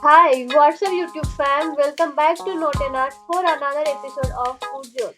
Hi, what's up YouTube fam? Welcome back to KnotAnArt for another episode of Food Zone.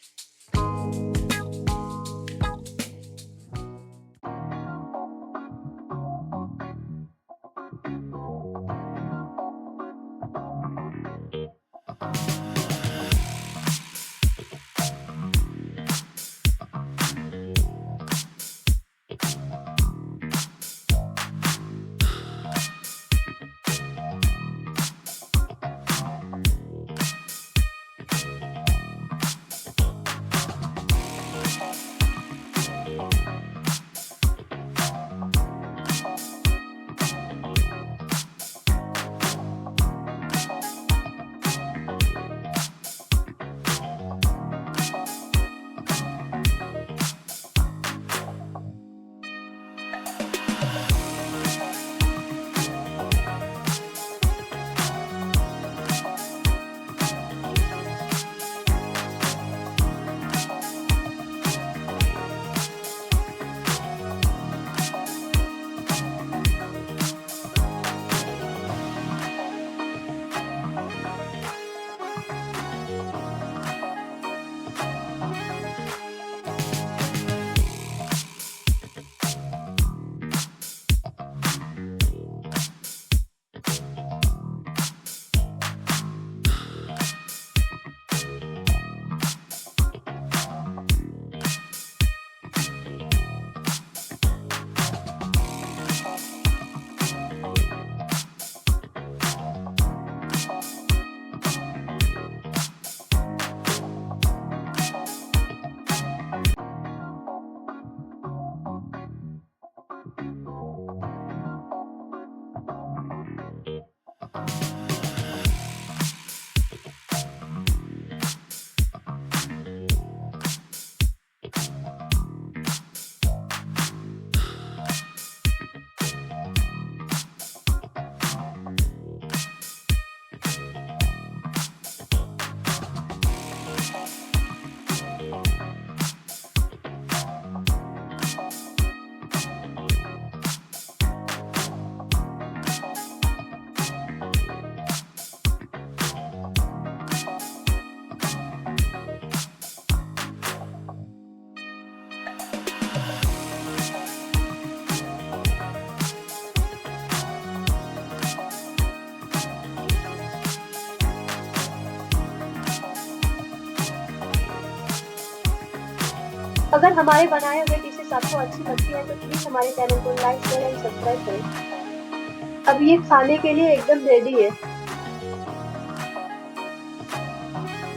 अगर हमारे बनाए हुए dishes आपको अच्छी लगती है तो प्लीज हमारे चैनल को लाइक शेयर एंड सब्सक्राइब करें। अब ये खाने के लिए एकदम रेडी है।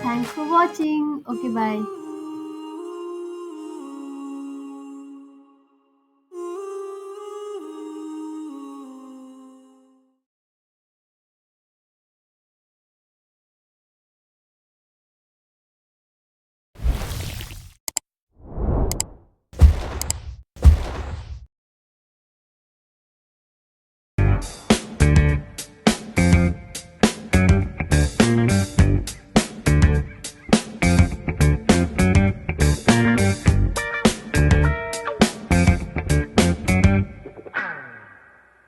Thanks for watching. Okay, bye.